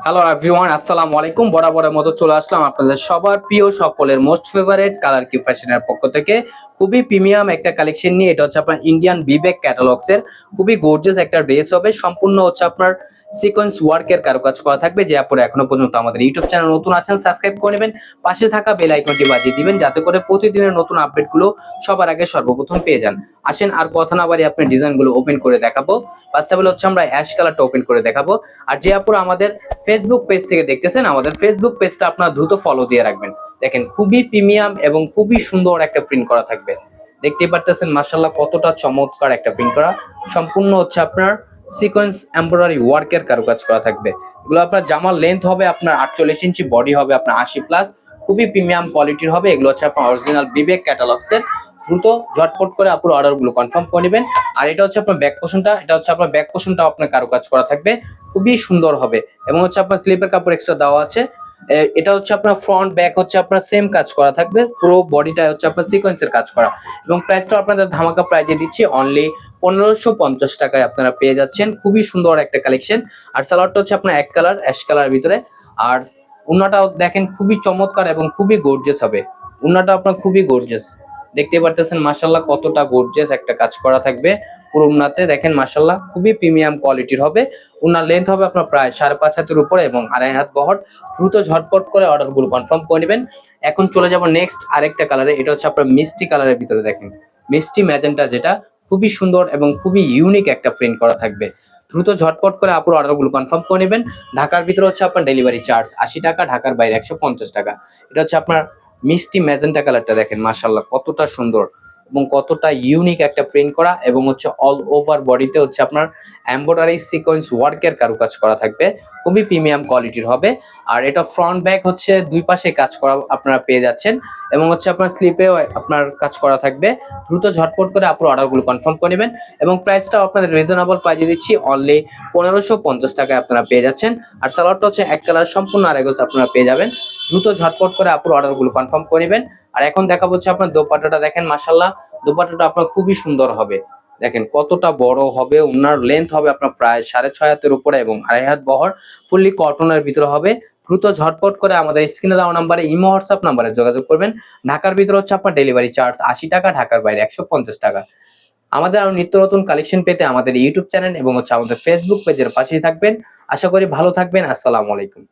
Hello everyone, আসসালামু আলাইকুম। বরাবরের মতো চলে আসলাম আপনাদের সবার প্রিয় সকলের মোস্ট ফেভারিট কালার কিউ ফ্যাশনের পক্ষ থেকে খুবই প্রিমিয়াম একটা কালেকশন নিয়ে। এটা হচ্ছে আপনার ইন্ডিয়ান বিবেক ক্যাটালগস এর খুবই গর্জিয়াস একটা ড্রেস হবে, সম্পূর্ণ হচ্ছে আপনার সিকোয়েন্স ওয়ার্কের কারুকাজ করা থাকবে। যে আপনারা এখনো পর্যন্ত আমাদের ইউটিউব চ্যানেল নতুন আছেন, সাবস্ক্রাইব করে নেবেন, পাশে থাকা বেল আইকনটি বাজিয়ে দিবেন যাতে করে প্রতিদিনের নতুন আপডেটগুলো সবার আগে সর্বপ্রথম পেয়ে যান। আসেন আর কথা না বাড়িয়ে আপনি ডিজাইনগুলো ওপেন করে দেখাবো। ফার্স্ট অফ অল হচ্ছে আমরা অ্যাশ কালারটা ওপেন করে দেখাবো। আর যে আপুরা আমাদের ফেসবুক পেজ থেকে দেখতেছেন, আমাদের ফেসবুক পেজটা আপনারা দ্রুত ফলো দিয়ে রাখবেন। দেখেন খুবই প্রিমিয়াম এবং খুবই সুন্দর একটা প্রিন্ট করা থাকবে। দেখতেই পারতেছেন মাশাআল্লাহ কতটা চমৎকার একটা প্রিন্ট করা, সম্পূর্ণ হচ্ছে আপনার সিকোয়েন্স এমব্রয়ডারি ওয়ার্কের কারুকাজ করা থাকবে। এগুলো আপনার জামার লেন্থ হবে আপনার 48 ইঞ্চি, বডি হবে আপনার 80 প্লাস, খুবই প্রিমিয়াম কোয়ালিটির হবে। এগুলো হচ্ছে আপনার অরিজিনাল বিবেক ক্যাটালগস এর। দ্রুত ঝটপট করে আপনার অর্ডার গুলো কনফার্ম করে নেবেন। আর এটা হচ্ছে আপনার ব্যাক পোর্শনটা, এটা হচ্ছে আপনার ব্যাক পোর্শনটা আপনার কারুকাজ করা থাকবে, খুবই সুন্দর হবে। এবং হচ্ছে আপনার স্লিপের কাপড় এক্সট্রা দেওয়া আছে। এটা হচ্ছে আপনার ফ্রন্ট ব্যাক হচ্ছে আপনার সেম কাজ করা থাকবে, পুরো বডিটা হচ্ছে আপনার সিকোয়েন্সের কাজ করা। এবং প্রাইসটা আপনাদের ধামাকা প্রাইজে দিচ্ছি অনলি 1550 টাকায় আপনারা পেয়ে যাচ্ছেন। খুবই সুন্দর একটা কালেকশন। আর সালোয়ারটা হচ্ছে আপনার এক কালার অ্যাশ কালারের ভিতরে। আর ওন্নাটাও দেখেন খুবই চমৎকার এবং খুবই গর্জিয়াস হবে। ওন্নাটা আপনার খুবই গর্জিয়াস, দেখতে পারতেছেন মাশাআল্লাহ কতটা গর্জিয়াস একটা কাজ করা থাকবে পুরো ওন্নাতে। দেখেন মাশাআল্লাহ খুবই প্রিমিয়াম কোয়ালিটির হবে। ওন্নার লেন্থ হবে আপনার প্রায় 5.5 হাতের উপরে এবং 2.5 হাত বহর। দ্রুত ঝটপট করে অর্ডারগুলো কনফার্ম করে নেবেন। এখন চলে যাব নেক্সট আরেকটা কালারে। এটা হচ্ছে আপনার মিষ্টি কালারের ভিতরে, দেখেন মিষ্টি ম্যাজেন্টা, যেটা খুবই সুন্দর এবং খুবই ইউনিক একটা প্রিন্ট করা থাকবে। দ্রুত ঝটপট করে আপুর অর্ডারগুলো কনফার্ম করে নেবেন। ঢাকার ভিতরে হচ্ছে আপনার ডেলিভারি চার্জ 80 টাকা, ঢাকার বাইরে 150 টাকা। এটা হচ্ছে আপনার মিষ্টি ম্যাজেন্টা কালারটা, দেখেন মাশাআল্লাহ কতটা সুন্দর এবং কতটা ইউনিক একটা প্রিন্ট করা। এবং হচ্ছে অল ওভার বডিতে হচ্ছে আপনার এমব্রয়ডারি সিকোয়েন্স ওয়ার্কের কারুকাজ করা থাকবে, খুবই প্রিমিয়াম কোয়ালিটির হবে। আর এটা ফ্রন্ট ব্যাক হচ্ছে দুই পাশে কাজ করা আপনারা পেয়ে যাচ্ছেন। এবং হচ্ছে আপনার স্লিপেও আপনার কাজ করা থাকবে। দ্রুত ঝটপট করে আপনার অর্ডারগুলো কনফার্ম করে নেবেন। এবং প্রাইসটাও আপনাদের রিজনেবল প্রাইসে দিচ্ছি অনলি 1550 টাকায় আপনারা পেয়ে যাচ্ছেন। আর সালোয়ারটা হচ্ছে এক কালার সম্পূর্ণ আরেগজ আপনারা পেয়ে যাবেন। দ্রুত ঝটপট করে আপুর অর্ডারগুলো কনফার্ম করে নেবেন। আর এখন দেখাবো হচ্ছে আপনার দোপাট্টাটা, দেখেন মাশাআল্লাহ দোপাট্টাটা আপনার খুবই সুন্দর হবে। দেখেন কতটা বড় হবে, ওনার লেন্থ হবে আপনার প্রায় 6.5 হাতের উপরে এবং 2.5 হাত বহর, ফুললি কটনের ভিতরে হবে। দ্রুত ঝটপট করে আমাদের স্ক্রিনে দেওয়া নাম্বারে ইমো হোয়াটসঅ্যাপ নাম্বারে যোগাযোগ করবেন। ঢাকার ভিতরে হচ্ছে আপনার ডেলিভারি চার্জ 80 টাকা, ঢাকার বাইরে 150 টাকা। আমাদের আরো নিত্য নতুন কালেকশন পেতে আমাদের ইউটিউব চ্যানেল এবং হচ্ছে আমাদের ফেসবুক পেজের পাশেই থাকবেন। আশা করি ভালো থাকবেন। আসসালামু আলাইকুম।